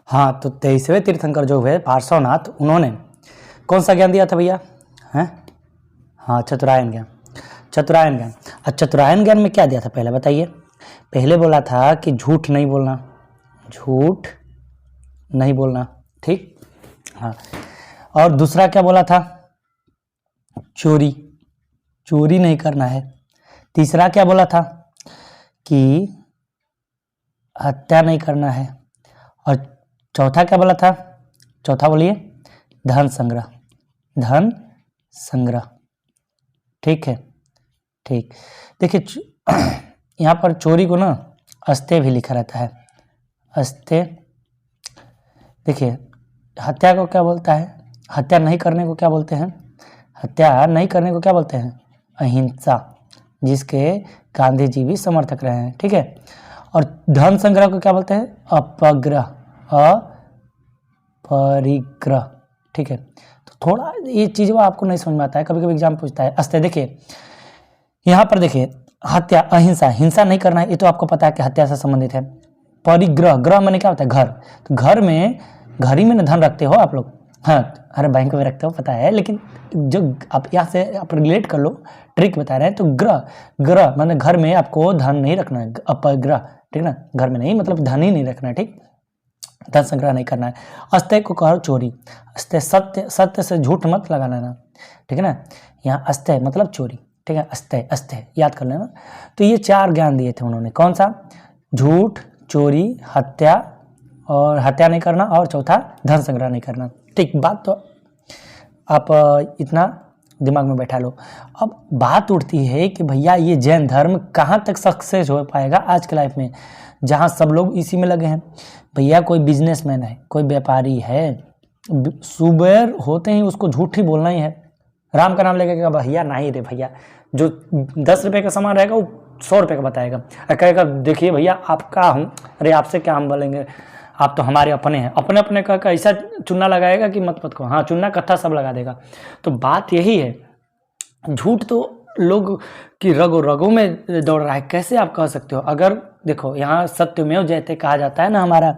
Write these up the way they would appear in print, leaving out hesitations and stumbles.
हाँ, तो 23वें तीर्थंकर जो हुए पार्श्वनाथ, उन्होंने कौन सा ज्ञान दिया था भैया? हैं? हाँ, चतुरायन ज्ञान। चतुरायन ज्ञान। चतुरायन ज्ञान में क्या दिया था पहले बताइए? पहले बोला था कि झूठ नहीं बोलना, झूठ नहीं बोलना, ठीक। हाँ, और दूसरा क्या बोला था? चोरी, चोरी नहीं करना है। तीसरा क्या बोला था? कि हत्या नहीं करना है। और चौथा क्या बोला था? चौथा बोलिए, धन संग्रह, धन संग्रह, ठीक है, ठीक। देखिए यहाँ पर चोरी को ना अस्ते भी लिखा रहता है, अस्ते। देखिए हत्या को क्या बोलता है? हत्या नहीं करने को क्या बोलते हैं? हत्या नहीं करने को क्या बोलते हैं? अहिंसा, जिसके गांधी जी भी समर्थक रहे हैं, ठीक है। और धन संग्रह को क्या बोलते हैं? अपग्रह, अपरिग्रह, ठीक है। तो थोड़ा ये चीज़ वो आपको नहीं समझ में आता है, कभी कभी एग्जाम पूछता है। अस्ते देखिए यहाँ पर देखिए, हत्या, अहिंसा, हिंसा नहीं करना है, ये तो आपको पता है कि हत्या से संबंधित है। परिग्रह, ग्रह मैंने क्या होता है? घर। तो घर में, घर ही में ना धन रखते हो आप लोग। हाँ, अरे बैंक में रखते हो पता है, लेकिन जो आप यहाँ से आप रिलेट कर लो, ट्रिक बता रहे हैं। तो ग्रह, ग्रह मतलब घर में आपको धन नहीं रखना है, अपग्रह, ठीक ना। घर में नहीं मतलब धन ही नहीं रखना है, ठीक, धन संग्रह नहीं करना है। अस्त्य को कहो चोरी, अस्त्य सत्य, सत्य से झूठ मत लगा लेना, ठीक है ना। यहाँ अस्त्य मतलब चोरी, ठीक है, अस्त्य, अस्त्य याद कर लेना। तो ये 4 ज्ञान दिए थे उन्होंने, कौन सा? झूठ, चोरी, हत्या, और हत्या नहीं करना, और चौथा धन संग्रह नहीं करना, ठीक। बात तो आप इतना दिमाग में बैठा लो। अब बात उठती है कि भैया ये जैन धर्म कहाँ तक सक्सेस हो पाएगा आज के लाइफ में, जहाँ सब लोग इसी में लगे हैं। भैया कोई बिजनेसमैन है, कोई व्यापारी है, सुबह होते ही उसको झूठ ही बोलना ही है। राम का नाम लेकर भैया नहीं रे भैया, जो 10 रुपये का सामान रहेगा वो 100 रुपये का बताएगा, कहेगा देखिए भैया आपका हूँ, अरे आपसे क्या हम बोलेंगे, आप तो हमारे अपने हैं। अपने अपने का ऐसा चुन्ना लगाएगा कि मत को, हाँ चुन्ना कत्था सब लगा देगा। तो बात यही है, झूठ तो लोग की रगों रगों में दौड़ रहा है। कैसे आप कह सकते हो? अगर देखो यहाँ सत्यमेव जयते कहा जाता है ना, हमारा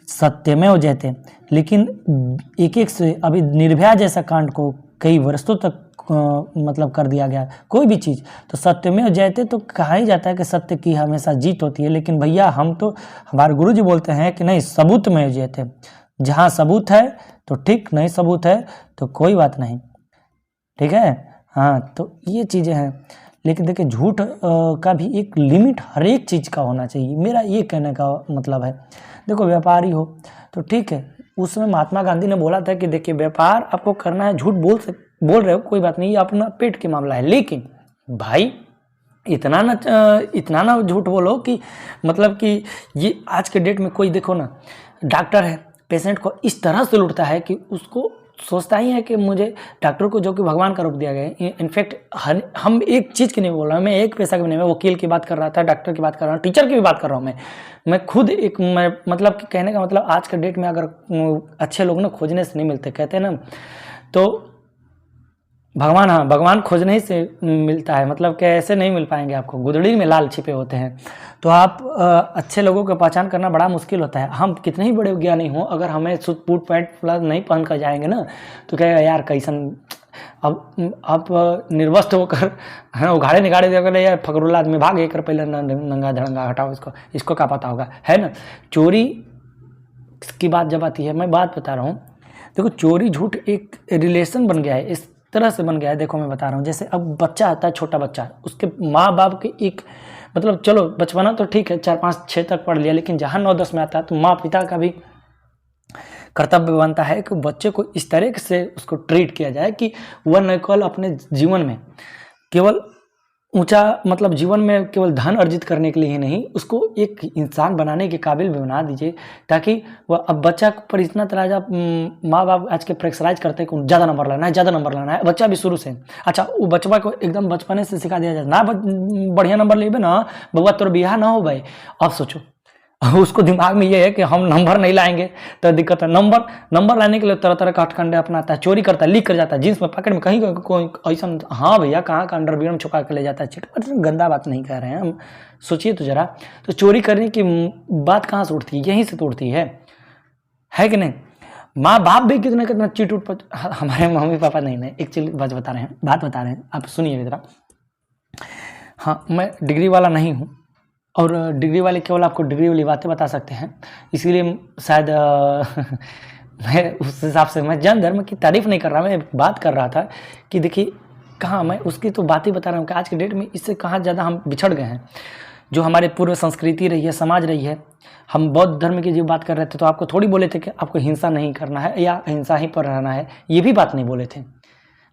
सत्यमेव जयते, लेकिन एक एक से अभी निर्भया जैसा कांड को कई वर्षों तक मतलब कर दिया गया, कोई भी चीज़ तो सत्यमेव जयते तो कहा ही जाता है कि सत्य की हमेशा जीत होती है। लेकिन भैया हम तो, हमारे गुरु जी बोलते हैं कि नहीं, सबूत में जयते, जहाँ सबूत है तो ठीक, नहीं सबूत है तो कोई बात नहीं, ठीक है। हाँ, तो ये चीज़ें हैं। लेकिन देखिए झूठ का भी एक लिमिट हर एक चीज़ का होना चाहिए, मेरा ये कहने का मतलब है। देखो व्यापारी हो तो ठीक है, उसमें महात्मा गांधी ने बोला था कि देखिए व्यापार आपको करना है, झूठ बोल रहे हो कोई बात नहीं, ये अपना पेट के मामला है, लेकिन भाई इतना ना झूठ बोलो कि मतलब कि ये आज के डेट में कोई देखो ना, डॉक्टर है, पेशेंट को इस तरह से लूटता है कि उसको सोचता ही है कि मुझे डॉक्टर को, जो कि भगवान का रूप दिया गया है। इनफैक्ट हम एक चीज़ की नहीं बोल रहा हूँ, मैं एक पैसा की नहीं, मैं वकील की बात कर रहा था, डॉक्टर की बात कर रहा हूँ, टीचर की भी बात कर रहा हूँ। मैं खुद एक, मैं मतलब कि कहने का मतलब आज के डेट में अगर अच्छे लोग ना खोजने से नहीं मिलते, कहते हैं ना, तो भगवान, हाँ भगवान खोजने से मिलता है, मतलब कि ऐसे नहीं मिल पाएंगे आपको, गुदड़ी में लाल छिपे होते हैं। तो आप अच्छे लोगों को पहचान करना बड़ा मुश्किल होता है। हम कितने ही बड़े ज्ञानी हों, अगर हमें सूट बूट पैंट प्लस नहीं पहन कर जाएंगे ना, तो कहेगा यार कैसन, अब आप निर्वस्त्र होकर है उघाड़े निगाड़े देकर यार फकरुल्ला आदमी, भाग एक पहले नंगा धड़ंगा हटाओ इसको क्या पता होगा, है ना। चोरी की बात जब आती है, मैं बात बता रहा हूँ, देखो चोरी झूठ एक रिलेशन बन गया है, इस तरह से बन गया है। देखो मैं बता रहा हूँ, जैसे अब बच्चा आता है, छोटा बच्चा, उसके माँ बाप के एक मतलब, चलो बचपना तो ठीक है 4 5 6 तक पढ़ लिया, लेकिन जहाँ 9 10 में आता है तो माँ पिता का भी कर्तव्य बनता है कि बच्चे को इस तरह से उसको ट्रीट किया जाए कि वह न केवल अपने जीवन में केवल ऊंचा, मतलब जीवन में केवल धन अर्जित करने के लिए ही नहीं, उसको एक इंसान बनाने के काबिल भी बना दीजिए, ताकि वह, अब बच्चा पर इतना तरह माँ बाप आज के प्रेशराइज करते हैं कि ज़्यादा नंबर लाना है, ज़्यादा नंबर लाना है, बच्चा भी शुरू से, अच्छा वो बचवा को एकदम बचपने से सिखा दिया जाए ना, बढ़िया नंबर लेबे ना बउआ तोर बियाह ना हो भाई। अब सोचो उसको दिमाग में ये है कि हम नंबर नहीं लाएंगे तो दिक्कत है। नंबर लाने के लिए तरह तरह का हथकंडे अपनाता है, चोरी करता है, लीक कर जाता है, जींस में पॉकेट में कहीं कोई ऐसा, हाँ भैया कहाँ का अंडरवियर में छुपा के ले जाता है, चिट। गंदा बात नहीं कह रहे हैं हम, सोचिए तो जरा। तो चोरी करने की बात कहाँ से उठती है? यहीं से तो उठती है। है कि नहीं। माँ बाप भी कितना कितना चीट उठ हमारे मम्मी पापा नहीं एक्चुअली बात बता रहे हैं आप सुनिए जरा। हाँ, मैं डिग्री वाला नहीं हूँ, और डिग्री वाले केवल आपको डिग्री वाली बातें बता सकते हैं, इसीलिए शायद मैं उस हिसाब से मैं जैन धर्म की तारीफ नहीं कर रहा, मैं बात कर रहा था कि देखिए कहाँ मैं उसकी तो बात ही बता रहा हूँ कि आज के डेट में इससे कहाँ ज़्यादा हम बिछड़ गए हैं। जो हमारे पूर्व संस्कृति रही है, समाज रही है, हम बौद्ध धर्म की जो बात कर रहे थे तो आपको थोड़ी बोले थे कि आपको हिंसा नहीं करना है या हिंसा ही पर रहना है, ये भी बात नहीं बोले थे।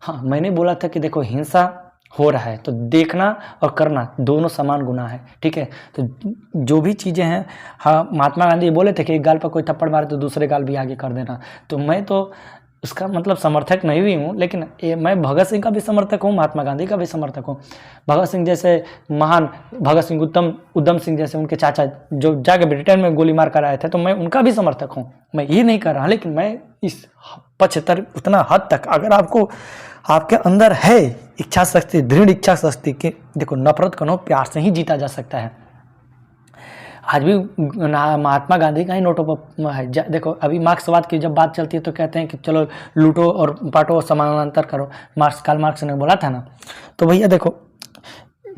हाँ, मैंने बोला था कि देखो हिंसा हो रहा है तो देखना और करना दोनों समान गुनाह है, ठीक है। तो जो भी चीज़ें हैं, हाँ महात्मा गांधी बोले थे कि एक गाल पर कोई थप्पड़ मारे तो दूसरे गाल भी आगे कर देना, तो मैं तो उसका मतलब समर्थक नहीं भी हूँ, लेकिन मैं भगत सिंह का भी समर्थक हूँ, महात्मा गांधी का भी समर्थक हूँ। भगत सिंह जैसे महान, भगत सिंह उधम सिंह जैसे उनके चाचा जो जाके ब्रिटेन में गोली मार कर आए थे, तो मैं उनका भी समर्थक हूँ, मैं ये नहीं कर रहा, लेकिन मैं इस पक्ष तर उतना हद तक अगर आपको आपके अंदर है इच्छा शक्ति, दृढ़ इच्छा शक्ति कि देखो नफरत करो, प्यार से ही जीता जा सकता है। आज भी महात्मा गांधी का ही नोटों पर है। देखो अभी मार्क्सवाद की जब बात चलती है तो कहते हैं कि चलो लूटो और पाटो, समानांतर करो, कार्ल मार्क्स ने बोला था ना। तो भैया देखो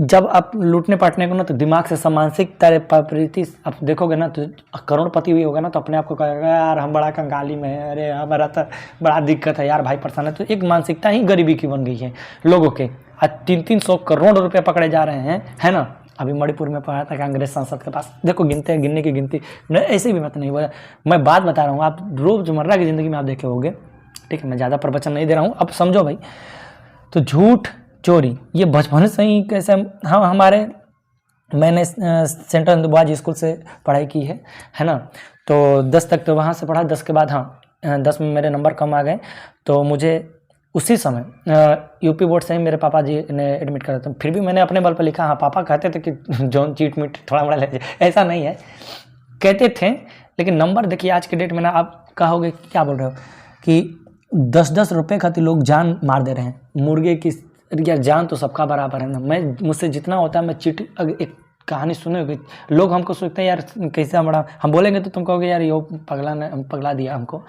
जब आप लूटने पाटने को ना तो दिमाग से मानसिक प्रवृत्ति आप देखोगे ना, तो करोड़पति भी होगा ना तो अपने आप को कहेगा यार हम बड़ा कंगाली में है, अरे हमारा तो बड़ा दिक्कत है यार, भाई परेशान है। तो एक मानसिकता ही गरीबी की बन गई है लोगों के। आज 300 करोड़ रुपए पकड़े जा रहे हैं, है ना। अभी मणिपुर में पढ़ा था कांग्रेस सांसद के पास, देखो गिनने की गिनती, मैं ऐसे भी बात नहीं बोला, मैं बात बता रहा हूँ, आप रोजमर्रा की ज़िंदगी में आप देखे होंगे, ठीक है। मैं ज़्यादा प्रवचन नहीं दे रहा हूँ, अब समझो भाई। तो झूठ चोरी ये बचपन से ही कैसे हम हमारे, मैंने सेंट्रल हिंदू बॉयज स्कूल से पढ़ाई की है ना। तो 10 तक तो वहाँ से पढ़ा, 10 के बाद हाँ 10 में मेरे नंबर कम आ गए, तो मुझे उसी समय यूपी बोर्ड से ही मेरे पापा जी ने एडमिट करा था। फिर भी मैंने अपने बल पर लिखा, हाँ पापा कहते थे कि जौन चीट मीट थोड़ा बड़ा ले, ऐसा नहीं है, कहते थे, लेकिन नंबर देखिए आज के डेट में ना आप कहोगे क्या बोल रहे हो कि 10-10 रुपये खातिर लोग जान मार दे रहे हैं। मुर्गे की यार जान तो सबका बराबर है ना। मैं मुझसे जितना होता है मैं चीट, एक कहानी सुने होगी, लोग हमको सोचते हैं यार कैसा बड़ा, हम बोलेंगे तो तुम कहोगे यार यो पगला दिया हमको,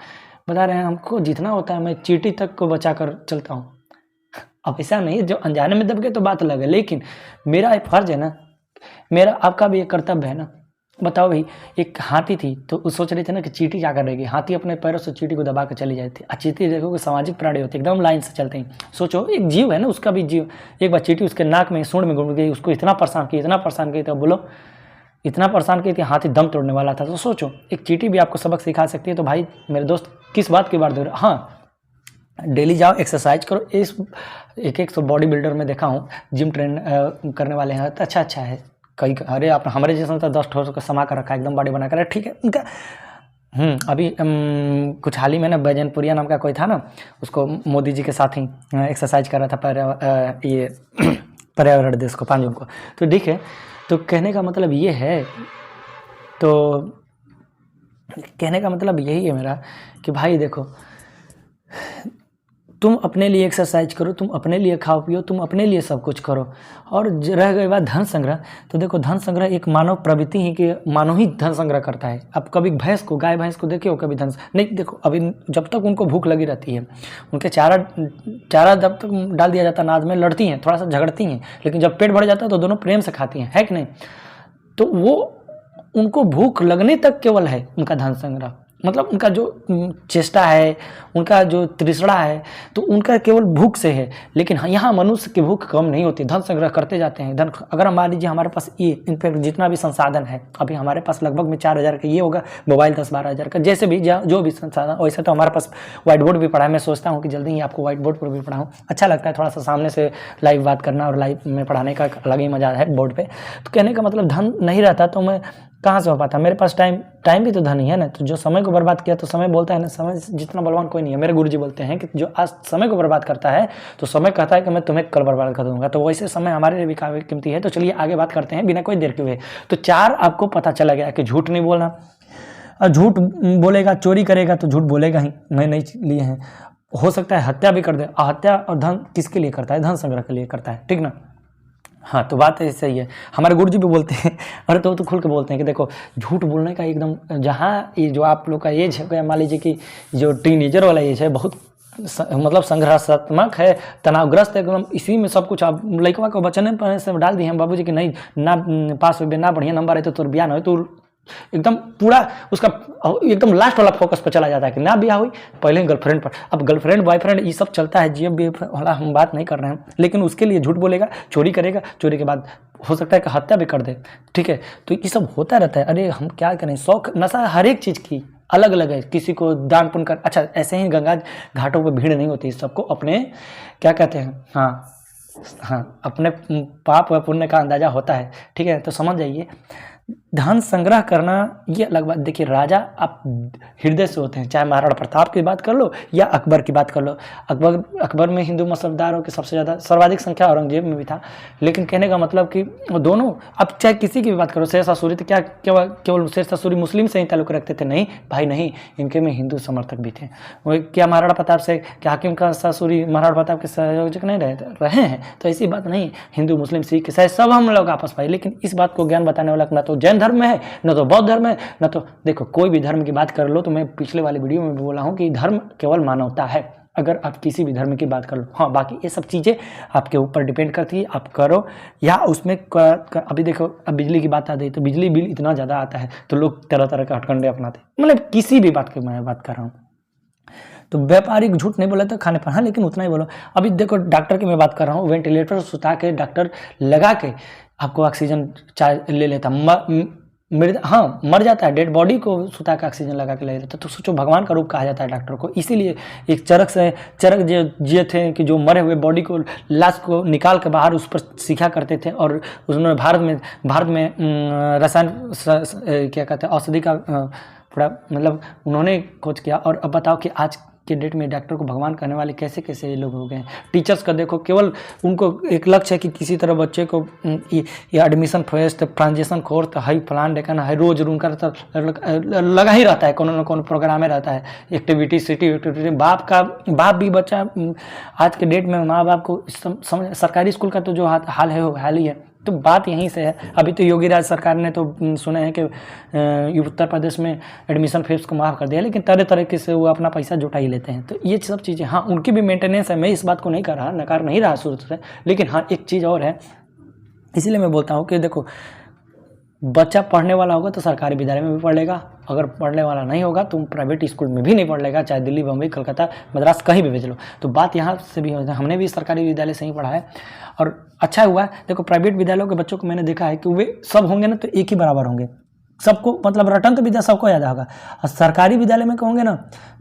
बता रहे हैं हमको जितना होता है मैं चीटी तक को बचा कर चलता हूँ। अब ऐसा नहीं, जो अनजाने में दब गए तो बात अलग है, लेकिन मेरा एक फर्ज है ना, मेरा आपका भी एक कर्तव्य है ना। बताओ भाई, एक हाथी थी तो वो सोच रही थी ना कि चींटी क्या कर रहेगी, हाथी अपने पैरों से चींटी को दबा कर चली जाती थी। चींटी देखो कि सामाजिक प्राणी होती है, एकदम लाइन से चलते हैं। सोचो एक जीव है ना, उसका भी जीव, एक बार चींटी उसके नाक में सूंड में घुस गई, उसको इतना परेशान की तो बोलो इतना परेशान की थी, हाथी दम तोड़ने वाला था। तो सोचो एक चींटी भी आपको सबक सिखा सकती है। तो भाई मेरे दोस्त किस बात की बात हो रही है, हाँ डेली जाओ एक्सरसाइज करो। इस एक बॉडी बिल्डर में देखा हूँ जिम ट्रेन करने वाले हैं, तो अच्छा है। कई अरे आप हमारे जैसा तो 10 ठोस का समा कर रखा है, एकदम बॉडी बना कर, ठीक है उनका। अभी कुछ हाल ही में ना बैजनपुरिया नाम का कोई था ना, उसको मोदी जी के साथ ही एक्सरसाइज कर रहा था ये पर्यावरण दिवस को 5 जून को। तो ठीक है, तो कहने का मतलब ये है, तो कहने का मतलब यही है मेरा कि भाई देखो तुम अपने लिए एक्सरसाइज करो, तुम अपने लिए खाओ पियो, तुम अपने लिए सब कुछ करो। और रह गई बात धन संग्रह, तो देखो धन संग्रह एक मानव प्रवृत्ति ही कि मानव ही धन संग्रह करता है। अब कभी गाय भैंस को देखे हो कभी धन नहीं, देखो अभी जब तक उनको भूख लगी रहती है, उनके चारा जब तक डाल दिया जाता है नाद में, लड़ती हैं, थोड़ा सा झगड़ती हैं, लेकिन जब पेट भर जाता है तो दोनों प्रेम से खाती हैं, है कि नहीं। तो वो उनको भूख लगने तक केवल है उनका धन संग्रह, मतलब उनका जो चेष्टा है, उनका जो तृष्णा है, तो उनका केवल भूख से है। लेकिन यहाँ मनुष्य की भूख कम नहीं होती, धन संग्रह करते जाते हैं। धन अगर हम मान लीजिए हमारे पास ये इनफैक्ट जितना भी संसाधन है, अभी हमारे पास लगभग में 4,000 का ये होगा, मोबाइल 10-12 हज़ार का, जैसे भी जो भी संसाधन। वैसे तो हमारे पास व्हाइट बोर्ड भी पड़ा है, मैं सोचता हूँ कि जल्दी ही आपको व्हाइट बोर्ड पर भी पढ़ाऊँ, अच्छा लगता है थोड़ा सा सामने से लाइव बात करना, और लाइव में पढ़ाने का अलग ही मजा है बोर्ड पर। तो कहने का मतलब धन नहीं रहता तो मैं कहाँ से हो पाता। मेरे पास टाइम भी तो धन ही है ना, तो जो समय को बर्बाद किया, तो समय बोलता है ना, समय जितना बलवान कोई नहीं है। मेरे गुरुजी बोलते हैं कि जो आज समय को बर्बाद करता है तो समय कहता है कि मैं तुम्हें कल बर्बाद कर दूंगा। तो वैसे समय हमारे लिए भी काफी कीमती है। तो चलिए आगे बात करते हैं बिना कोई देर के हुए। तो 4 आपको पता चला गया कि झूठ नहीं बोलना, और झूठ बोलेगा चोरी करेगा तो झूठ बोलेगा ही, मैं नहीं लिए हैं। हो सकता है हत्या भी कर दे। हत्या और धन किसके लिए करता है, धन संग्रह के लिए करता है, ठीक ना। हाँ, तो बात ऐसे ही है। हमारे गुरुजी भी बोलते हैं, अरे तो खुल के बोलते हैं कि देखो झूठ बोलने का एकदम, जहाँ ये जो आप लोग का एज है, मान लीजिए कि जो टीनेजर वाला एज है, बहुत मतलब संघर्षात्मक है, तनावग्रस्त है एकदम, इसी में सब कुछ आप लड़कवा को बचने पर से डाल दिए हम बाबूजी कि नहीं ना पास हुए, ना बढ़िया नंबर है तो ब्याह ना हो, तो एकदम पूरा उसका एकदम लास्ट वाला फोकस पर चला जाता है कि ना ब्याह हुई, पहले गर्लफ्रेंड पर। अब गर्लफ्रेंड बॉयफ्रेंड ये सब चलता है, जीएफ बीएफ वाला हम बात नहीं कर रहे हैं, लेकिन उसके लिए झूठ बोलेगा, चोरी करेगा, चोरी के बाद हो सकता है कि हत्या भी कर दे, ठीक है। तो ये सब होता रहता है। अरे हम क्या करें, शौक नशा हर एक चीज़ की अलग अलग है, किसी को दान पुण्य कर, अच्छा ऐसे ही गंगा घाटों पर भीड़ नहीं होती, सबको अपने क्या कहते हैं, हाँ अपने पाप व पुण्य का अंदाजा होता है, ठीक है। तो समझ जाइए, धन संग्रह करना ये अलग बात। देखिए राजा आप हृदय से होते हैं, चाहे महाराणा प्रताप की बात कर लो या अकबर की बात कर लो। अकबर में हिंदू मुसलमानों की सबसे ज़्यादा सर्वाधिक संख्या औरंगजेब में भी था, लेकिन कहने का मतलब कि दोनों, अब चाहे किसी की भी बात करो, शेरशाह सूरी तो क्या केवल शेरशाह सूरी मुस्लिम से ही ताल्लुक़ रखते थे? नहीं भाई नहीं, इनके में हिंदू समर्थक भी थे। वो क्या महाराणा प्रताप से क्या हाकिम का शाह सूरी महाराणा प्रताप के सहयोजक नहीं रहे हैं? तो ऐसी बात नहीं, हिंदू मुस्लिम सिख ईसाई सब हम लोग आपस भाई। लेकिन इस बात को ज्ञान बताने वाला ना तो जैन धर्म में है, न तो बौद्ध धर्म है, न तो देखो कोई भी धर्म की बात कर लो, तो मैं पिछले वाले वीडियो में भी बोला हूं कि धर्म केवल मानवता है, अगर आप किसी भी धर्म की बात कर लो। हाँ बाकी ये सब चीज़ें आपके ऊपर डिपेंड करती है, आप करो या उसमें अभी देखो, अब बिजली की बात आ गई तो बिजली बिल इतना ज़्यादा आता है तो लोग तरह तरह के हथकंडे अपनाते, मतलब किसी भी बात की मैं बात कर रहा हूँ। तो व्यापारिक झूठ नहीं बोला तो खाने पर, हाँ लेकिन उतना ही बोलो। अभी देखो डॉक्टर की मैं बात कर रहा हूँ, वेंटिलेटर सुता के डॉक्टर लगा के आपको ऑक्सीजन ले लेता, मर जाता है, डेड बॉडी को सुता के ऑक्सीजन लगा के ले लेता। तो सोचो भगवान का रूप कहा जाता है डॉक्टर को। इसीलिए एक चरक जो थे कि जो मरे हुए बॉडी को, लाश को निकाल के बाहर उस पर सीखा करते थे, और उन्होंने भारत में रसायन क्या कहते हैं औषधि का पूरा मतलब उन्होंने खोज किया। और अब बताओ कि आज के डेट में डॉक्टर को भगवान कहने वाले कैसे कैसे ये लोग हो गए हैं। टीचर्स का देखो, केवल उनको एक लक्ष्य है कि किसी तरह बच्चे को ये admission first, transaction course, high plan देखना है, रोज उनका लगा ही रहता है, कौन न कौन प्रोग्राम में रहता है, एक्टिविटी सिटी एक्टिविटी। बाप भी बच्चा आज के डेट में माँ बाप को समझ, सरकारी स्कूल का तो जो हाल है वो हाल ही है। तो बात यहीं से है। अभी तो योगी राज सरकार ने तो सुने हैं कि उत्तर प्रदेश में एडमिशन फीस को माफ़ कर दिया, लेकिन तरह तरीके से वो अपना पैसा जुटा ही लेते हैं। तो ये सब चीज़ें हाँ उनकी भी मेंटेनेंस है, मैं इस बात को नहीं कर रहा, नकार नहीं रहा शुरू से, लेकिन हाँ एक चीज़ और है, इसीलिए मैं बोलता हूँ कि देखो बच्चा पढ़ने वाला होगा तो सरकारी विद्यालय में भी पढ़ लेगा, अगर पढ़ने वाला नहीं होगा तो प्राइवेट स्कूल में भी नहीं पढ़ लेगा, चाहे दिल्ली बम्बई कलकत्ता मद्रास कहीं भी भेज लो। तो बात यहाँ से भी होता है, हमने भी सरकारी विद्यालय से ही पढ़ा है और अच्छा हुआ। देखो प्राइवेट विद्यालयों के बच्चों को मैंने देखा है कि वे सब होंगे ना तो एक ही बराबर होंगे, सबको मतलब रटन तो विद्या सबको याद होगा। और सरकारी विद्यालय में कहोगे ना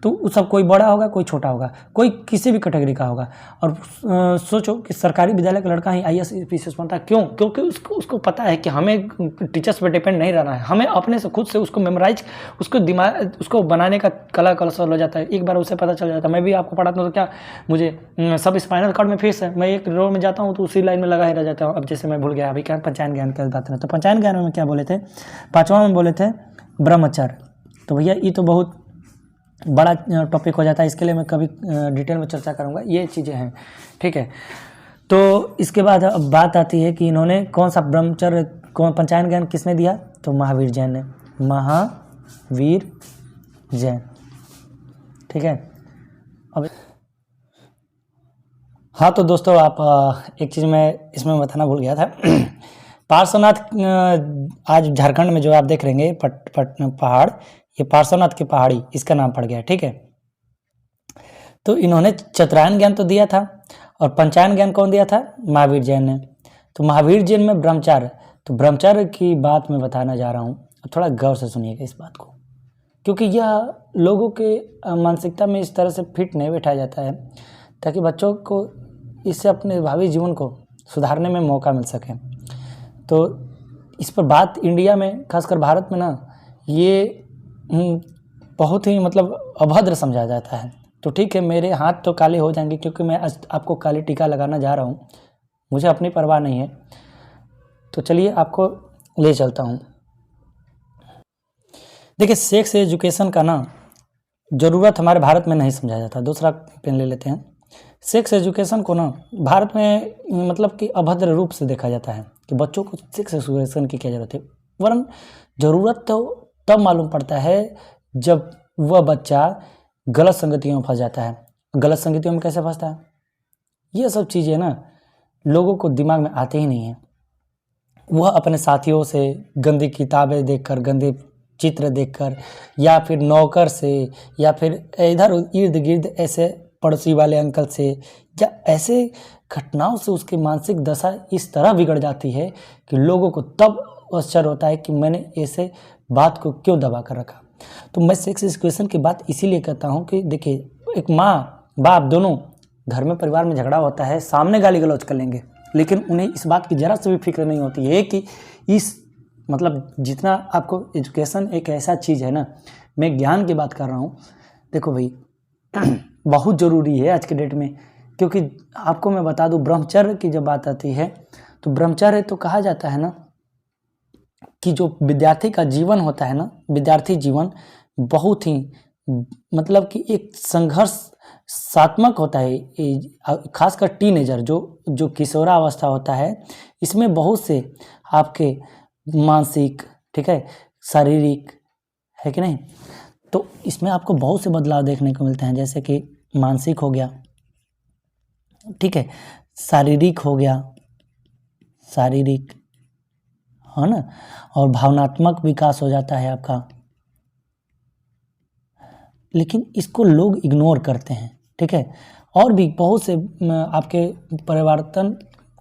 तो सब कोई बड़ा होगा, कोई छोटा होगा, कोई किसी भी कैटेगरी का होगा। और सोचो कि सरकारी विद्यालय का लड़का ही IAS PCS बनता है, क्यों? क्योंकि उसको पता है कि हमें टीचर्स पर डिपेंड नहीं रहना है, हमें अपने से खुद से उसको मेमोराइज, उसको दिमाग उसको बनाने का कला कौशल हो जाता है। एक बार उसे पता चल जाता है। मैं भी आपको पढ़ाता हूँ तो क्या मुझे सब स्पाइनल कॉर्ड में फीस है, मैं एक रो में जाता हूँ तो उसी लाइन में लगा ही रह जाता हूँ। अब जैसे मैं भूल गया अभी क्या पंचायत ज्ञान की बात है, तो पंचायत ज्ञान में क्या बोले थे, 5वां में बोले थे ब्रह्मचर्य। तो भैया ये तो बहुत बड़ा टॉपिक हो जाता है, इसके लिए मैं कभी डिटेल में चर्चा करूंगा, ये चीज़ें हैं, ठीक है। तो इसके बाद अब बात आती है कि इन्होंने कौन सा ब्रह्मचर्य, कौन पंचायत ज्ञान किसने दिया, तो महावीर जैन ने, महावीर जैन, ठीक है। अब हाँ तो दोस्तों आप एक चीज़ मैं इसमें बताना भूल गया था, पार्श्वनाथ आज झारखंड में जो आप देख रहेंगे पहाड़, ये पार्श्वनाथ की पहाड़ी इसका नाम पड़ गया, ठीक है। तो इन्होंने चतुरायन ज्ञान तो दिया था और पंचायन ज्ञान कौन दिया था, महावीर जैन ने। तो महावीर जैन में ब्रह्मचार्य, तो ब्रह्मचार्य की बात मैं बताना जा रहा हूँ, थोड़ा गौर से सुनिएगा इस बात को, क्योंकि यह लोगों के मानसिकता में इस तरह से फिट नहीं बैठाया जाता है ताकि बच्चों को इससे अपने भावी जीवन को सुधारने में मौका मिल सके। तो इस पर बात इंडिया में खासकर भारत में ना ये बहुत ही मतलब अभद्र समझा जाता है। तो ठीक है, मेरे हाथ तो काले हो जाएंगे क्योंकि मैं आज आपको काली टीका लगाना जा रहा हूँ, मुझे अपनी परवाह नहीं है। तो चलिए आपको ले चलता हूँ। देखिए सेक्स एजुकेशन का ना ज़रूरत हमारे भारत में नहीं समझा जाता। दूसरा पेन ले लेते हैं। सेक्स एजुकेशन को ना भारत में मतलब कि अभद्र रूप से देखा जाता है कि बच्चों को सेक्स एजुकेशन की क्या जरूरत है, वरन ज़रूरत तो तब मालूम पड़ता है जब वह बच्चा गलत संगतियों में फंस जाता है। गलत संगतियों में कैसे फंसता है, ये सब चीज़ें ना लोगों को दिमाग में आते ही नहीं है। वह अपने साथियों से गंदी किताबें देखकर, गंदे चित्र देखकर, या फिर नौकर से, या फिर इधर इर्द गिर्द ऐसे पड़ोसी वाले अंकल से, या ऐसे घटनाओं से उसकी मानसिक दशा इस तरह बिगड़ जाती है कि लोगों को तब आश्चर्य होता है कि मैंने ऐसे बात को क्यों दबा कर रखा। तो मैं सेक्स एजुकेशन की बात इसीलिए कहता हूँ कि देखिए, एक माँ बाप दोनों घर में परिवार में झगड़ा होता है, सामने गाली गलौज कर लेंगे, लेकिन उन्हें इस बात की ज़रा से भी फिक्र नहीं होती है कि इस मतलब जितना आपको एजुकेशन एक ऐसा चीज़ है ना, मैं ज्ञान की बात कर रहा हूँ। देखो भाई बहुत ज़रूरी है आज के डेट में, क्योंकि आपको मैं बता दूँ, ब्रह्मचर्य की जब बात आती है तो ब्रह्मचर्य तो कहा जाता है ना कि जो विद्यार्थी का जीवन होता है ना, विद्यार्थी जीवन बहुत ही मतलब कि एक संघर्षात्मक होता है। खासकर टीनेजर जो किशोरावस्था होता है, इसमें बहुत से आपके मानसिक, ठीक है, शारीरिक, है कि नहीं, तो इसमें आपको बहुत से बदलाव देखने को मिलते हैं, जैसे कि मानसिक हो गया, ठीक है, शारीरिक हो गया, शारीरिक, है ना, और भावनात्मक विकास हो जाता है आपका। लेकिन इसको लोग इग्नोर करते हैं, ठीक है, और भी बहुत से आपके परिवर्तन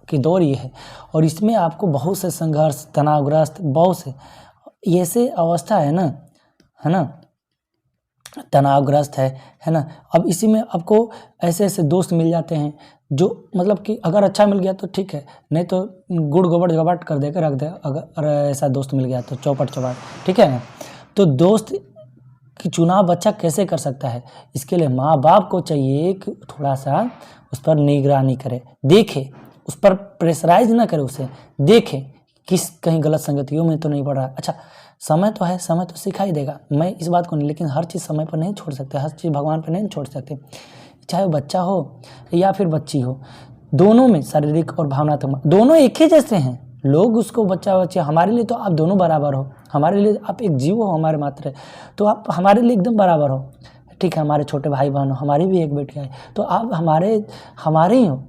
की दौर ये है, और इसमें आपको बहुत से संघर्ष, तनावग्रस्त, बहुत से ऐसे अवस्था है ना, तनावग्रस्त है ना। अब इसी में आपको ऐसे ऐसे दोस्त मिल जाते हैं जो मतलब कि अगर अच्छा मिल गया तो ठीक है, नहीं तो गुड़ गोबर गबाट कर देकर रख दे, अगर ऐसा दोस्त मिल गया तो चौपट, ठीक है ना। तो दोस्त कि चुनाव बच्चा कैसे कर सकता है, इसके लिए माँ बाप को चाहिए कि थोड़ा सा उस पर निगरानी करे, देखे, उस पर प्रेशराइज ना करे, उसे देखे किस कहीं गलत संगतियों में तो नहीं पड़ रहा। अच्छा, समय तो है, समय तो सिखाई देगा, मैं इस बात को नहीं, लेकिन हर चीज़ समय पर नहीं छोड़ सकते, हर चीज़ भगवान पर नहीं छोड़ सकते। चाहे वो बच्चा हो या फिर बच्ची हो, दोनों में शारीरिक और भावनात्मक दोनों एक ही जैसे हैं। लोग उसको बच्चा, हमारे लिए तो आप दोनों बराबर हो, हमारे लिए आप एक जीव हो, हमारे मात्र, तो आप हमारे लिए एकदम बराबर हो, ठीक है। हमारे छोटे भाई बहन हो, हमारी भी एक बेटी है, तो आप हमारे ही हो,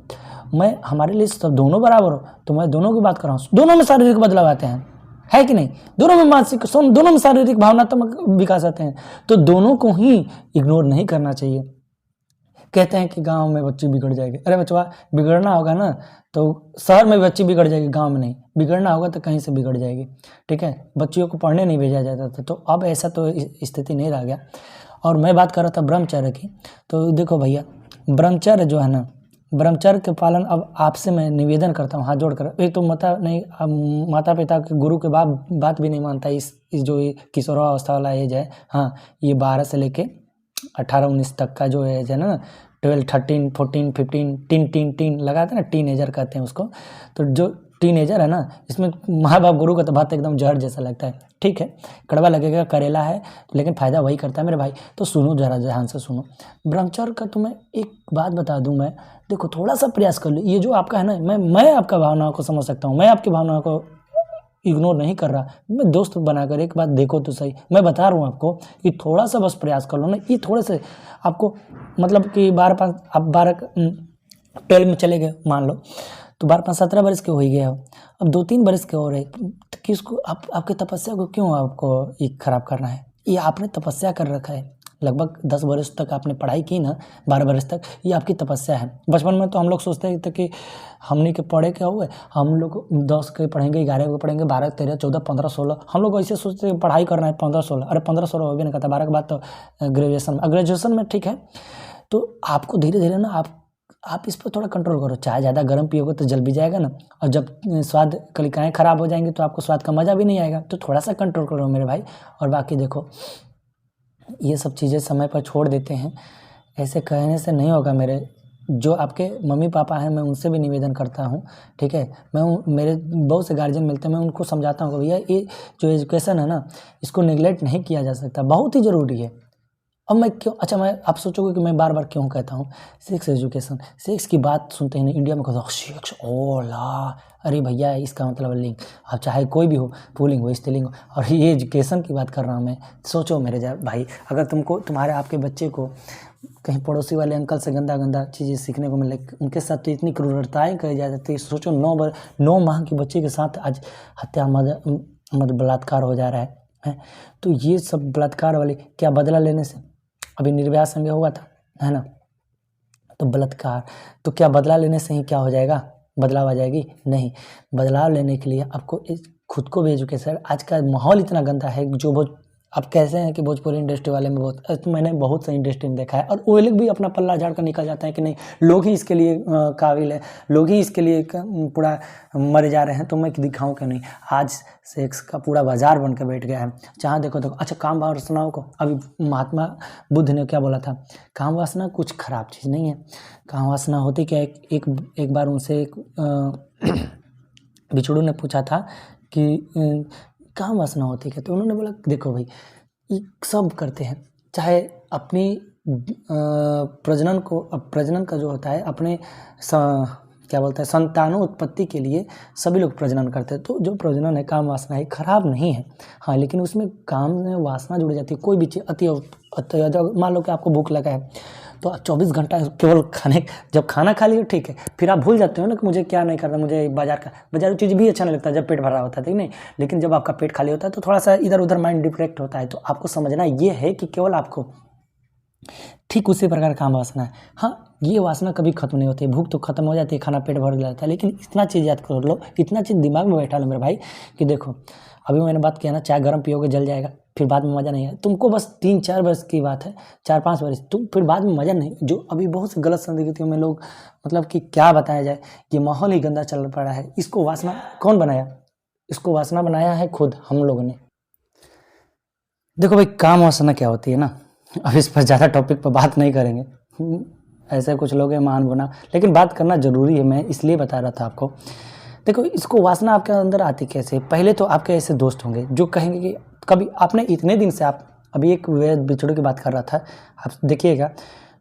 मैं हमारे लिए सब दोनों बराबर हो, तो मैं दोनों की बात कर रहा हूँ। दोनों में शारीरिक बदलाव आते हैं, है कि नहीं, दोनों में मानसिक, दोनों में शारीरिक भावनात्मक विकास आते हैं, तो दोनों को ही इग्नोर नहीं करना चाहिए। कहते हैं कि गांव में बच्चे बिगड़ जाएंगे, अरे बच्चा, बिगड़ना होगा ना तो शहर में बच्ची बिगड़ जाएगी, गांव में नहीं। बिगड़ना होगा तो कहीं से बिगड़ जाएगी, ठीक है। बच्चियों को पढ़ने नहीं भेजा जाता था, तो अब ऐसा तो स्थिति नहीं रह गया। और मैं बात कर रहा था ब्रह्मचर्य की, तो देखो भैया, ब्रह्मचर्य जो है ना, ब्रह्मचर्य के पालन अब आपसे मैं निवेदन करता हूँ हाथ जोड़कर। एक तो माता पिता के गुरु के बात भी नहीं मानता, इस जो किशोरावस्था वाला एज है, हाँ, ये 12 से लेके 18-19 तक का जो एज है ना, 12, 13, 14, 15, टीन लगाते हैं ना, टीनेजर कहते हैं उसको। तो जो टीनेजर है ना, इसमें माँ बाप गुरु का तो बात एकदम जहर जैसा लगता है, ठीक है, कड़वा लगेगा, करेला है, लेकिन फ़ायदा वही करता है मेरे भाई। तो सुनो, जरा ध्यान से सुनो। ब्रह्मचर्य का तुम्हें एक बात बता दूं मैं, देखो थोड़ा सा प्रयास कर लो। ये जो आपका है ना, मैं आपका भावनाओं को समझ सकता हूँ, मैं आपकी भावनाओं को इग्नोर नहीं कर रहा, मैं दोस्त बनाकर एक बात देखो तो सही, मैं बता रहा हूँ आपको कि थोड़ा सा बस प्रयास कर लो ना। ये थोड़े से आपको मतलब कि 12-5 आप 12 में चले गए मान लो, तो 12-5 17 बरस के हो ही गए हो, अब 2-3 बरस के हो रहे, तो किसको आपके तपस्या को क्यों आपको ये खराब करना है। ये आपने तपस्या कर रखा है, लगभग 10 बरस तक आपने पढ़ाई की ना, 12 बरस तक, ये आपकी तपस्या है। बचपन में तो हम लोग सोचते थे कि हमने के पढ़े क्या हुए, हम लोग 10 के पढ़ेंगे, 11 के पढ़ेंगे, 12, 13, 14, 15, 16, हम लोग ऐसे सोचते पढ़ाई करना है 15, 16, अरे 15, 16 हो भी नहीं करता, 12 के बाद तो ग्रेजुएशन में, ठीक है। तो आपको धीरे धीरे ना आप इस पर थोड़ा कंट्रोल करो। चाय ज़्यादा गर्म पियोगे तो जल भी जाएगा ना, और जब स्वाद कलिकाएँ ख़राब हो जाएंगी तो आपको स्वाद का मज़ा भी नहीं आएगा। तो थोड़ा सा कंट्रोल करो मेरे भाई। और बाकी देखो, ये सब चीज़ें समय पर छोड़ देते हैं, ऐसे कहने से नहीं होगा। मेरे जो आपके मम्मी पापा हैं, मैं उनसे भी निवेदन करता हूँ, ठीक है। मेरे बहुत से गार्जियन मिलते हैं, मैं उनको समझाता हूँ कि भैया ये जो एजुकेशन है ना, इसको निगलेक्ट नहीं किया जा सकता, बहुत ही ज़रूरी है। अब मैं क्यों, अच्छा मैं, आप सोचोगे कि मैं बार बार क्यों कहता हूँ सेक्स एजुकेशन, सेक्स की बात सुनते ही नहीं इंडिया में कहते हो सेक्स, ओ ला, अरे भैया इसका मतलब लिंग, अब चाहे कोई भी हो, पुल्लिंग हो स्त्रीलिंग हो, और ये एजुकेशन की बात कर रहा हूँ मैं। सोचो मेरे भाई, अगर तुमको तुम्हारे आपके बच्चे को कहीं पड़ोसी वाले अंकल से गंदा गंदा चीज़ें सीखने को मिले, उनके साथ तो इतनी क्रूरताएँ करी जा सकती है। सोचो 9 माह के बच्चे के साथ आज हत्या मर्द बलात्कार हो जा रहा है। तो ये सब बलात्कार वाले क्या बदला लेने से, अभी निर्भया संज्ञ हुआ था, है ना, तो बलात्कार, तो क्या बदला लेने से ही क्या हो जाएगा, बदलाव आ जाएगी? नहीं, बदलाव लेने के लिए आपको खुद को भी एजुकेशन, आज का माहौल इतना गंदा है जो बहुत, अब कैसे हैं कि भोजपुरी इंडस्ट्री वाले में बहुत, मैंने बहुत सा इंडस्ट्री में देखा है, और वो लोग भी अपना पल्ला झाड़ कर निकल जाते हैं कि नहीं लोग ही इसके लिए काबिल है, लोग ही इसके लिए पूरा मर जा रहे हैं, तो मैं दिखाऊं क्यों नहीं। आज सेक्स का पूरा बाजार बन के बैठ गया है, जहाँ देखो तो। अच्छा, काम वासनाओं को, अभी महात्मा बुद्ध ने क्या बोला था, काम वासना कुछ खराब चीज़ नहीं है। काम वासना होती क्या, एक बार उनसे एक बिछड़ू ने पूछा था कि काम वासना होती है, तो उन्होंने बोला देखो भाई, ये सब करते हैं, चाहे अपनी प्रजनन का जो होता है, अपने क्या बोलते हैं, संतानों उत्पत्ति के लिए सभी लोग प्रजनन करते हैं, तो जो प्रजनन है काम वासना है, खराब नहीं है। हाँ, लेकिन उसमें काम में वासना जुड़ जाती है। कोई भी चीज़ अति, मान लो कि आपको भूख लगा है, तो 24 घंटा केवल जब खाना खा लियो ठीक है, फिर आप भूल जाते हो ना कि मुझे क्या नहीं करना, मुझे बाजार चीज़ भी अच्छा नहीं लगता जब पेट भरा होता है, ठीक नहीं। लेकिन जब आपका पेट खाली होता है तो थोड़ा सा इधर उधर माइंड डिफ्रेक्ट होता है। तो आपको समझना ये है कि केवल आपको ठीक उसी प्रकार काम वासना है। हाँ, ये वासना कभी खत्म नहीं होती, भूख तो खत्म हो जाती है, खाना पेट भर जाता है, लेकिन इतना चीज़ याद कर लो, इतना चीज़ दिमाग में बैठा लो मेरे भाई कि देखो, अभी मैंने बात किया ना, चाय गर्म पियोगे जल जाएगा, फिर बाद में मज़ा नहीं है। तुमको बस 3-4 वर्ष की बात है, 4-5 वर्ष, तुम फिर बाद में मज़ा नहीं। जो अभी बहुत से गलत संदिग्धियों में लोग, मतलब कि क्या बताया जाए, ये माहौल ही गंदा चल पड़ा है। इसको वासना कौन बनाया? इसको वासना बनाया है खुद हम लोगों ने। देखो भाई, काम वासना क्या होती है ना, अब इस पर ज़्यादा टॉपिक पर बात नहीं करेंगे, ऐसे कुछ लोग हैं महान गुना, लेकिन बात करना ज़रूरी है, मैं इसलिए बता रहा था आपको। देखो, इसको वासना आपके अंदर आती कैसे? पहले तो आपके ऐसे दोस्त होंगे जो कहेंगे कि कभी आपने इतने दिन से, आप अभी एक बिच्छू की बात कर रहा था, आप देखिएगा,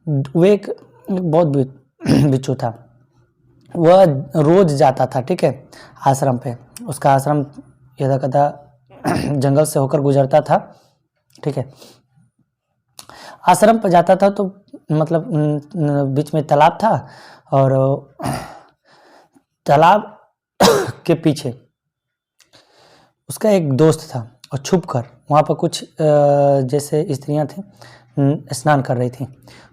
वो एक बहुत बिच्छू था, वह रोज़ जाता था, ठीक है, आश्रम पे। उसका आश्रम यदा कदा जंगल से होकर गुजरता था, ठीक है। आश्रम पर जाता था तो मतलब बीच में तालाब था, और तालाब के पीछे उसका एक दोस्त था, और छुपकर वहाँ पर कुछ जैसे स्त्रियाँ थीं स्नान कर रही थीं,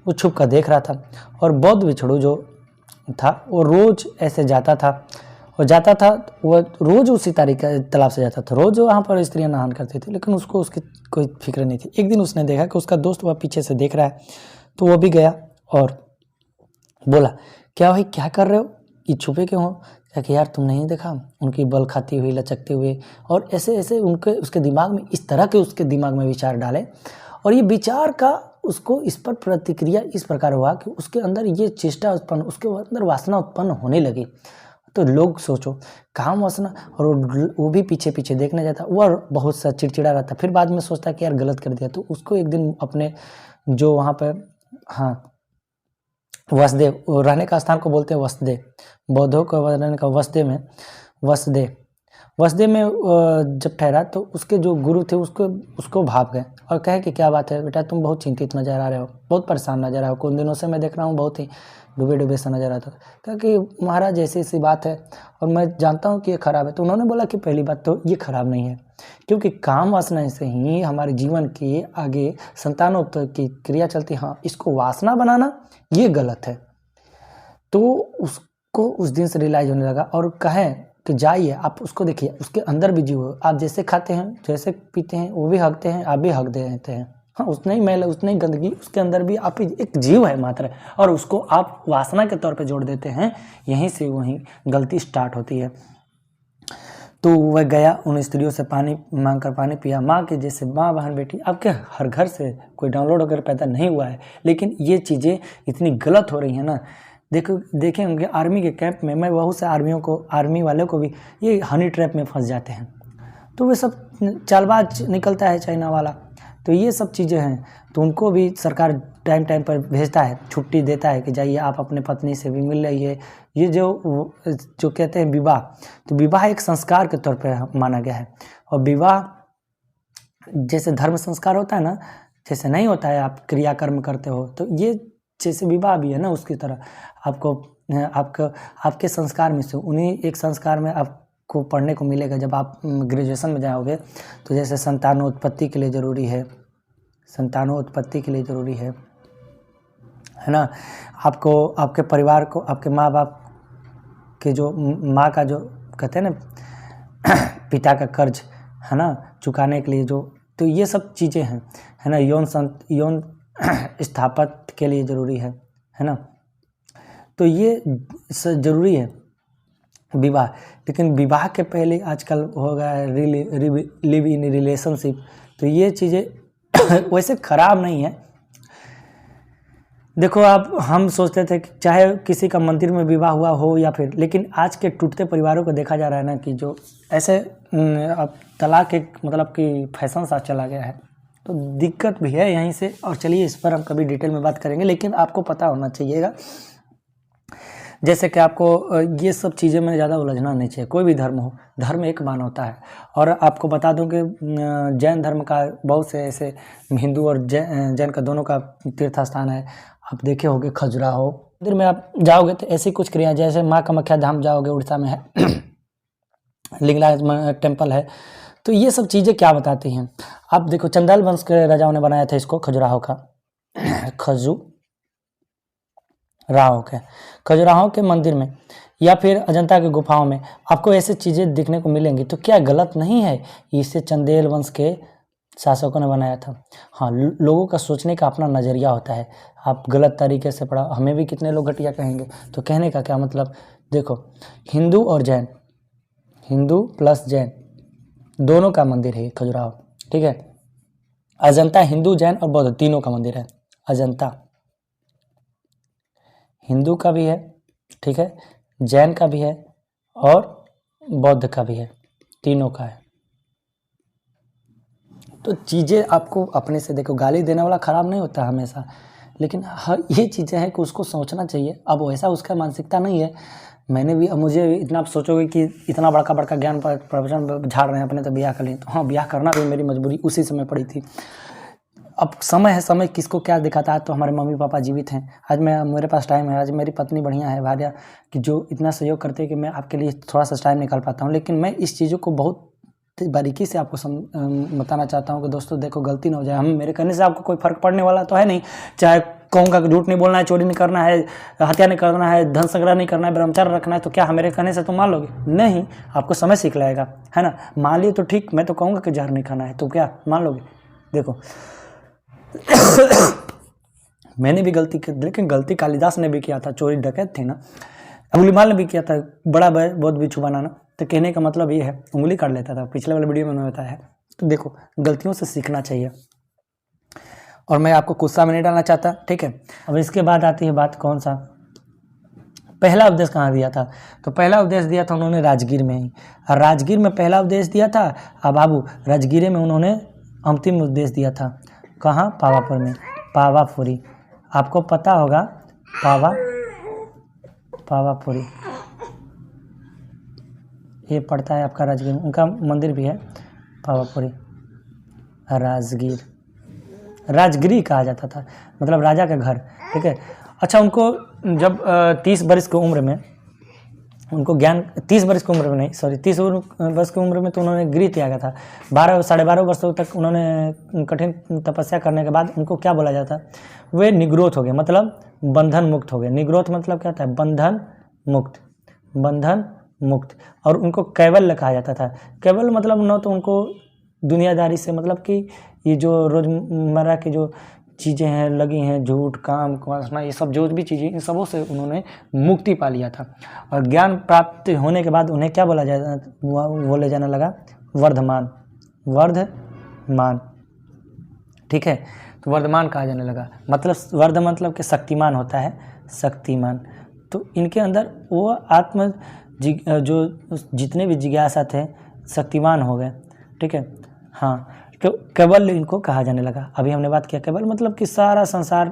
वो छुपकर देख रहा था। और बौद्ध बिच्छू जो था वो रोज़ ऐसे जाता था, वो रोज़ उसी तरीके तालाब से जाता था, रोज़ वहाँ पर स्त्रियाँ नहान करती थी, लेकिन उसको उसकी कोई फिक्र नहीं थी। एक दिन उसने देखा कि उसका दोस्त वह पीछे से देख रहा है, तो वो भी गया और बोला, क्या भाई क्या कर रहे हो, ये छुपे क्यों हो? क्या कि यार तुम नहीं देखा, उनकी बल खाती हुई, लचकते हुए, और ऐसे ऐसे उसके दिमाग में इस तरह के उसके दिमाग में विचार डाले, और ये विचार का उसको इस पर प्रतिक्रिया इस प्रकार हुआ कि उसके अंदर ये चेष्टा उत्पन्न, उसके अंदर वासना उत्पन्न होने लगी। तो लोग सोचो, काम वासना, और वो भी पीछे पीछे देखने जाता, वो बहुत सा चिड़चिड़ा रहता, फिर बाद में सोचता कि यार गलत कर दिया। तो उसको एक दिन अपने जो वहाँ पर, हाँ, वसुदेव रहने का स्थान को बोलते हैं वसुदेव, बौद्धों को रहने का वसुदेव में जब ठहरा, तो उसके जो गुरु थे उसको भाप गए और कहे कि क्या बात है बेटा, तुम बहुत चिंतित नजर आ रहे हो, बहुत परेशान नजर आ रहे हो, कुछ दिनों से मैं देख रहा हूँ बहुत ही डूबे सा नजर आता। कहा कि महाराज ऐसी ऐसी बात है, और मैं जानता हूँ कि ये खराब है। तो उन्होंने बोला कि पहली बात तो ये खराब नहीं है, क्योंकि काम वासना से ही हमारे जीवन के आगे संतानोत्पत्ति की क्रिया चलती। हाँ, इसको वासना बनाना ये गलत है। तो उसको उस दिन से रियलाइज होने लगा, और कहें कि जाइए आप उसको देखिए, उसके अंदर भी जीव हो, आप जैसे खाते हैं, जैसे पीते हैं, वो भी हकते हैं, आप भी हक देते हैं। हाँ, उतने ही मैल, उतनी ही गंदगी उसके अंदर भी, आप एक जीव है मात्र, और उसको आप वासना के तौर पे जोड़ देते हैं। यहीं से वहीं गलती स्टार्ट होती है। तो वह गया, उन स्त्रियों से पानी मांग कर पानी पिया। माँ के जैसे, माँ बहन बेटी, आपके हर घर से कोई डाउनलोड वगैरह पैदा नहीं हुआ है, लेकिन ये चीज़ें इतनी गलत हो रही हैं ना। देखे होंगे आर्मी के कैंप में, मैं बहुत से आर्मी वालों को भी ये हनी ट्रैप में फंस जाते हैं। तो वे सब चालबाज निकलता है चाइना वाला, तो ये सब चीज़ें हैं, तो उनको भी सरकार टाइम टाइम पर भेजता है, छुट्टी देता है कि जाइए आप अपने पत्नी से भी मिल लीजिए। ये जो कहते हैं विवाह, तो विवाह एक संस्कार के तौर पर माना गया है। और विवाह जैसे धर्म संस्कार होता है ना, जैसे नहीं होता है आप क्रियाकर्म करते हो, तो ये जैसे विवाह भी है ना, उसकी तरह आपके संस्कार में से उन्हीं एक संस्कार में आपको पढ़ने को मिलेगा। जब आप ग्रेजुएशन में जाओगे तो जैसे संतानोत्पत्ति के लिए ज़रूरी है, संतानोत्पत्ति के लिए ज़रूरी है ना। आपको आपके परिवार को, आपके माँ बाप के जो माँ का जो कहते हैं ना पिता का कर्ज है ना चुकाने के लिए जो, तो ये सब चीज़ें हैं है ना। यौन स्थापत्य के लिए ज़रूरी है ना। तो ये ज़रूरी है विवाह। लेकिन विवाह के पहले आजकल हो गया है लिव इन रिलेशनशिप। तो ये चीज़ें वैसे ख़राब नहीं है। देखो हम सोचते थे कि चाहे किसी का मंदिर में विवाह हुआ हो या फिर, लेकिन आज के टूटते परिवारों को देखा जा रहा है ना कि जो ऐसे अब तलाक एक मतलब कि फैशन सा चला गया है, तो दिक्कत भी है यहीं से। और चलिए इस पर हम कभी डिटेल में बात करेंगे, लेकिन आपको पता होना चाहिएगा जैसे कि आपको ये सब चीज़ें में ज़्यादा उलझना नहीं चाहिए। कोई भी धर्म हो, धर्म एक मानवता है। और आपको बता दूं कि जैन धर्म का बहुत से ऐसे, हिंदू और जैन का दोनों का तीर्थ स्थान है। आप देखे होंगे खजुराहो मंदिर में आप जाओगे तो ऐसी कुछ क्रिया, जैसे माँ कामाख्या धाम जाओगे उड़ीसा में है लिंगराज टेम्पल है। तो ये सब चीज़ें क्या बताती हैं, आप देखो चंदेल वंश के राजाओं ने बनाया था इसको, खजुराहो का खजुराहो के मंदिर में या फिर अजंता की गुफाओं में आपको ऐसी चीज़ें दिखने को मिलेंगी। तो क्या गलत नहीं है, इसे चंदेल वंश के शासकों ने बनाया था। हाँ, लोगों का सोचने का अपना नज़रिया होता है। आप गलत तरीके से पढ़ा, हमें भी कितने लोग घटिया कहेंगे। तो कहने का क्या मतलब, देखो हिंदू और जैन, हिंदू प्लस जैन दोनों का मंदिर है खजुराहो, ठीक है। अजंता हिंदू जैन और बौद्ध तीनों का मंदिर है। अजंता हिंदू का भी है, ठीक है, जैन का भी है और बौद्ध का भी है, तीनों का है। तो चीज़ें आपको अपने से, देखो गाली देने वाला ख़राब नहीं होता हमेशा, लेकिन हाँ ये चीज़ें हैं कि उसको सोचना चाहिए। अब वैसा उसका मानसिकता नहीं है। मैंने भी, अब मुझे इतना आप सोचोगे कि इतना बड़का ज्ञान प्रवचन झाड़ रहे हैं अपने, तो ब्याह कर लें। तो हाँ, ब्याह करना भी मेरी मजबूरी उसी समय पड़ी थी। अब समय है, समय किसको क्या दिखाता है। तो हमारे मम्मी पापा जीवित हैं, आज मेरे पास टाइम है, आज मेरी पत्नी बढ़िया है, भार्या कि जो इतना सहयोग करते हैं कि मैं आपके लिए थोड़ा सा टाइम निकाल पाता हूँ। लेकिन मैं इस चीज़ों को बहुत बारीकी से आपको बताना चाहता हूँ कि दोस्तों देखो गलती ना हो जाए। मेरे करने से आपको कोई फ़र्क पड़ने वाला तो है नहीं। चाहे कहूँगा कि झूठ नहीं बोलना है, चोरी नहीं करना है, हत्या नहीं करना है, धन संग्रह नहीं करना है, ब्रह्मचार्य रखना है, तो क्या मेरे कहने से तुम मान लोगे? नहीं, आपको समय सीख लाएगा, है ना। मान लिए तो ठीक, मैं तो कहूँगा कि जहर नहीं खाना है, तो क्या मान लोगे? देखो मैंने भी गलती की, लेकिन गलती कालिदास ने भी किया था, चोरी डकैत थी ना। अंगुलीमाल ने भी किया था, बड़ा बहुत बिच्छू बनाना। तो कहने का मतलब ये है, उंगली काट लेता था, पिछले वाले वीडियो में मैंने बताया है। तो देखो गलतियों से सीखना चाहिए, और मैं आपको गुस्सा में नहीं डालना चाहता, ठीक है। अब इसके बाद आती है बात, कौन सा पहला उपदेश कहाँ दिया था? तो पहला उपदेश दिया था उन्होंने राजगीर में ही। और राजगीर में पहला उपदेश दिया था। अब बाबू राजगीर में उन्होंने अंतिम उपदेश दिया था। कहाँ? पावापुर में, पावापुरी। आपको पता होगा पावापुरी ये पड़ता है आपका राजगीर में, उनका मंदिर भी है पावापुरी। राजगिरी कहा जाता था, मतलब राजा का घर, ठीक है। अच्छा, उनको जब 30 वर्ष की उम्र में उनको ज्ञान, 30 वर्ष की उम्र में नहीं, सॉरी 30 वर्ष की उम्र में तो उन्होंने गृह त्यागा था। 12-12.5 वर्षों तक उन्होंने कठिन तपस्या करने के बाद उनको क्या बोला जाता, वे निग्रोध हो गए, मतलब बंधन मुक्त हो गए। निग्रोध मतलब क्या होता है? बंधन मुक्त। और उनको कैवल्य कहा जाता था। कैवल्य मतलब न तो उनको दुनियादारी से, मतलब कि ये जो रोज़मर्रा की जो चीज़ें हैं लगी हैं, झूठ, काम, वासना, ये सब जो भी चीज़ें, इन सबों से उन्होंने मुक्ति पा लिया था। और ज्ञान प्राप्त होने के बाद उन्हें क्या बोले जाने लगा? वर्धमान, ठीक है। तो वर्धमान कहा जाने लगा, मतलब वर्ध मतलब कि शक्तिमान होता है, शक्तिमान। तो इनके अंदर वो आत्म जो जितने भी जिज्ञासा थे शक्तिमान हो गए, ठीक है। हाँ, तो केवल इनको कहा जाने लगा। अभी हमने बात किया केवल मतलब कि सारा संसार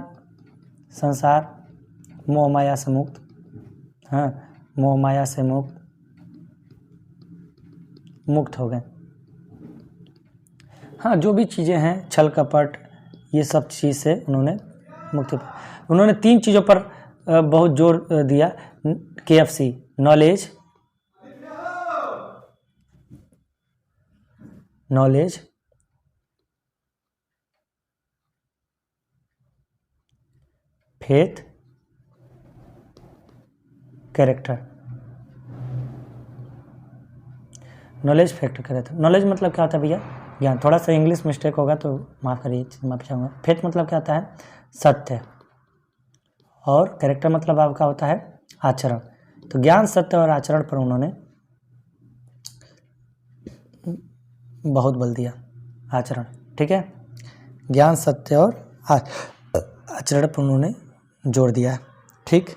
मोह माया से मुक्त, हाँ मोह माया से मुक्त हो गए। हाँ जो भी चीज़ें हैं छल कपट ये सब चीज़ से उन्होंने मुक्ति। उन्होंने 3 चीज़ों पर बहुत जोर दिया, KFC knowledge, faith, character. Knowledge fact character. Knowledge मतलब क्या होता है भैया? ज्ञान। थोड़ा सा इंग्लिश मिस्टेक होगा तो माफ़ करिए, माफ़ी चाहूँगा। फेथ मतलब क्या होता है? सत्य। और कैरेक्टर मतलब आपका होता है आचरण। तो ज्ञान, सत्य और आचरण पर उन्होंने बहुत बल दिया। आचरण, ठीक है, ज्ञान, सत्य और आचरण पर उन्होंने जोर दिया। ठीक,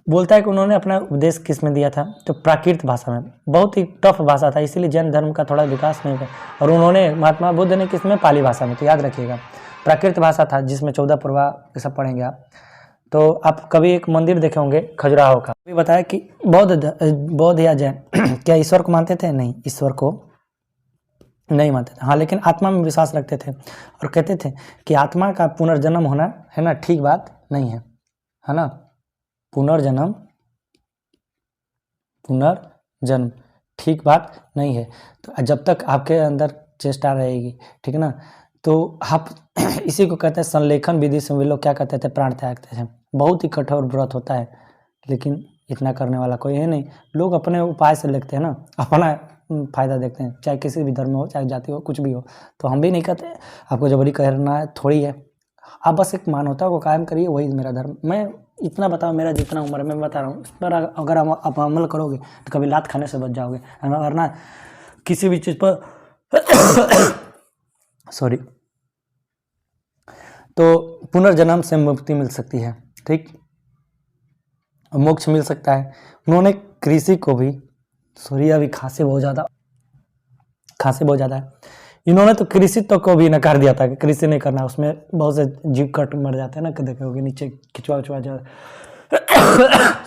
बोलता है कि उन्होंने अपना उपदेश किस में दिया था? तो प्राकृत भाषा में। बहुत ही टफ भाषा था, इसीलिए जैन धर्म का थोड़ा विकास नहीं हुआ। और उन्होंने महात्मा बुद्ध ने किस में? पाली भाषा में। तो याद रखिएगा प्राकृत भाषा था जिसमें 14 पूर्वा ये सब पढ़ेंगे आप। तो आप कभी एक मंदिर देखे होंगे खजुराहो का। अभी बताया कि बौद्ध या जैन क्या ईश्वर को मानते थे? नहीं, ईश्वर को नहीं मानते थे। हाँ, लेकिन आत्मा में विश्वास रखते थे और कहते थे कि आत्मा का पुनर्जन्म होना है ना, ठीक बात नहीं है ना। पुनर्जन्म ठीक बात नहीं है। तो जब तक आपके अंदर चेष्टा रहेगी, ठीक है ना, तो आप इसी को कहते हैं संलेखन विधि से। वे लोग क्या कहते थे? प्राण त्याग करते थे। बहुत ही कठोर व्रत होता है, लेकिन इतना करने वाला कोई है नहीं। लोग अपने उपाय से लिखते हैं ना, अपना फायदा देखते हैं, चाहे किसी भी धर्म हो, चाहे जाति हो, कुछ भी हो। तो हम भी नहीं कहते आपको जबरी करना थोड़ी है। आप बस एक मानवता को कायम करिए, वही मेरा धर्म। मैं इतना बताऊँ, मेरा जितना उम्र मैं बता रहा हूँ, इस पर अगर आप अमल करोगे तो कभी लात खाने से बच जाओगे, वरना किसी भी चीज़ पर सॉरी, तो पुनर्जन्म से मुक्ति मिल सकती है, ठीक, मोक्ष मिल सकता है। उन्होंने कृषि को भी, सॉरी अभी खांसी बहुत ज़्यादा है। इन्होंने तो कृषि तो को भी नकार दिया था कि कृषि नहीं करना, उसमें बहुत से जीव कट मर जाते हैं ना, देखोगे नीचे खिंचवा जा।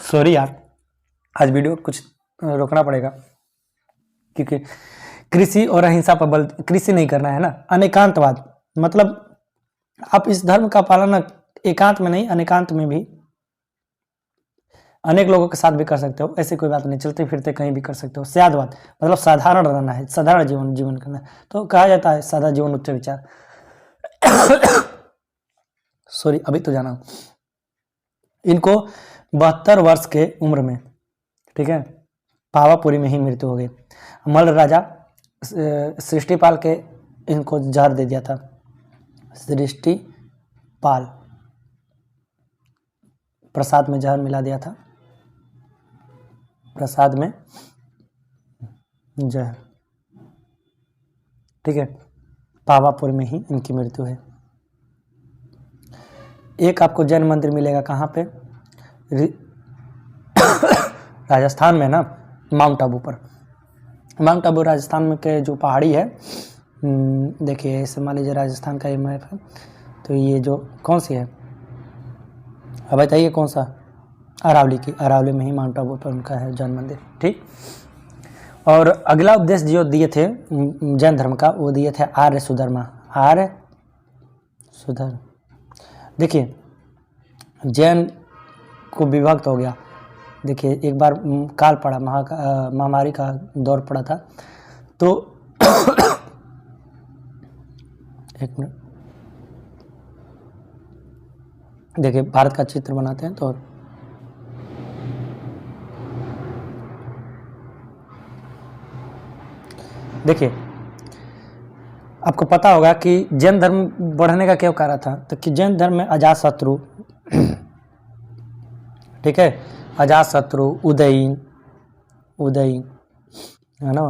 सॉरी यार, आज वीडियो कुछ रोकना पड़ेगा क्योंकि कृषि और अहिंसा पर बल। कृषि नहीं करना है ना, अनेकांतवाद मतलब आप इस धर्म का पालन एकांत में नहीं, अनेकांत में भी अनेक लोगों के साथ भी कर सकते हो, ऐसी कोई बात नहीं। चलते फिरते कहीं भी कर सकते हो। स्यादवाद मतलब साधारण रहना है, साधारण जीवन करना है। तो कहा जाता है सादा जीवन उच्च विचार। सॉरी अभी तो जाना। इनको 72 वर्ष के उम्र में, ठीक है, पावापुरी में ही मृत्यु हो गई। मल्ल राजा सृष्टिपाल के इनको जहर दे दिया था। सृष्टिपाल प्रसाद में जहर मिला दिया था, प्रसाद में जहर, ठीक है। पावापुर में ही इनकी मृत्यु है। एक आपको जैन मंदिर मिलेगा कहाँ पे? राजस्थान में ना, माउंट आबू पर। माउंट आबू राजस्थान में के जो पहाड़ी है, देखिए ऐसे मान लीजिए राजस्थान का ये मैप है, तो ये जो कौन सी है, अब बताइए कौन सा? अरावली की। अरावली में ही माउंट आबू पर उनका है जैन मंदिर, ठीक। और अगला उपदेश जो दिए थे जैन धर्म का, वो दिए थे आर्य सुधर्मा। आर्य सुधर्म, देखिए जैन को विभक्त हो गया। देखिए एक बार काल पड़ा, महामारी का दौर पड़ा था, तो एक मिनट देखिए, भारत का चित्र बनाते हैं तो देखिए आपको पता होगा कि जैन धर्म बढ़ने का क्या कारण था। तो कि जैन धर्म में अजातशत्रु, ठीक है, अजातशत्रु, उदयीन है ना,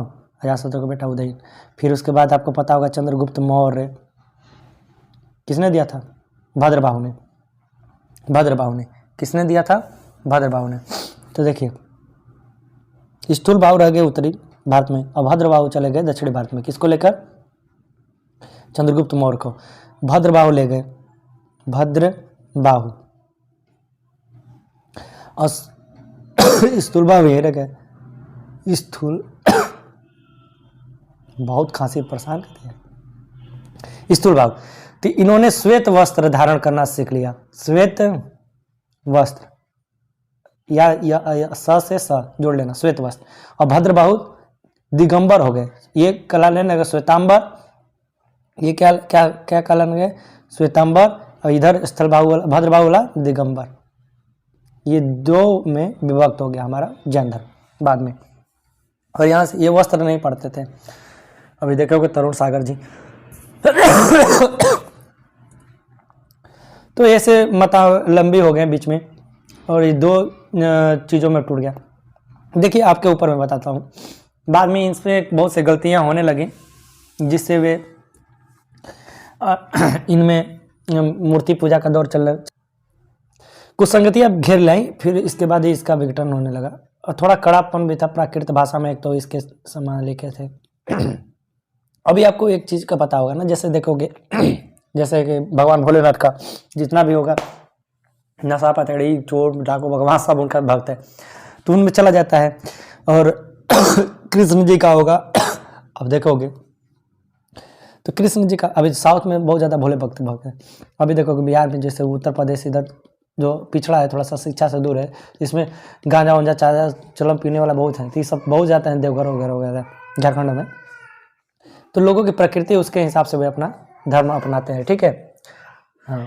अजातशत्रु का बेटा उदयीन। फिर उसके बाद आपको पता होगा चंद्रगुप्त मौर्य, किसने दिया था? भद्रबाहु ने। किसने दिया था? भद्रबाहु ने। तो देखिए स्थूल बाहु रह गए उत्तरी भारत में, और भद्रबाहु चले गए दक्षिणी भारत में। किसको लेकर? चंद्रगुप्त मौर्य को। भद्रबाहु ले गए, भद्रबाहु, और स्थूलबाहु यहीं रह गए, स्थूल बहुत खांसी परेशान करते हैं। स्थूलबाहु, तो इन्होंने श्वेत वस्त्र धारण करना सीख लिया, श्वेत वस्त्र, या स से स जोड़ लेना, श्वेत वस्त्र। और भद्रबाहु दिगंबर हो गए, ये कला लेने गए श्वेतांबर, ये क्या क्या क्या कला लेने गए, श्वेतांबर, और इधर स्थलबाहु भद्रबाहु वाला दिगंबर। ये दो में विभक्त हो गया हमारा जैन धर्म बाद में। और यहाँ से ये वस्त्र नहीं पढ़ते थे। अभी देखोगे तरुण सागर जी तो ऐसे मता लंबी हो गए बीच में, और ये दो चीज़ों में टूट गया। देखिए आपके ऊपर मैं बताता हूँ, बाद में इस पर बहुत सी गलतियाँ होने लगी जिससे वे इनमें मूर्ति पूजा का दौर चल रहा, कुछ संगतियाँ घेर लाई, फिर इसके बाद ही इसका विघटन होने लगा। और थोड़ा कड़ापन भी था प्राकृत भाषा में, एक तो इसके समान लिखे थे। अभी आपको एक चीज़ का पता होगा ना, जैसे देखोगे जैसे कि भगवान भोलेनाथ का जितना भी होगा, नशा पतड़ी चोर डाकू भगवान सब उनका भक्त है, तो उनमें चला जाता है। और कृष्ण जी का होगा, अब देखोगे तो कृष्ण जी का, अभी साउथ में बहुत ज़्यादा भोले भक्त है। अभी देखोगे बिहार में, जैसे उत्तर प्रदेश इधर जो पिछड़ा है, थोड़ा सा शिक्षा से दूर है, इसमें गांजा वांजा चाजा चलम पीने वाला बहुत है, तो ये सब बहुत जाते हैं देवघर वगैरह वगैरह झारखंड में। तो लोगों की प्रकृति उसके हिसाब से वे अपना धर्म अपनाते हैं, ठीक है। हाँ।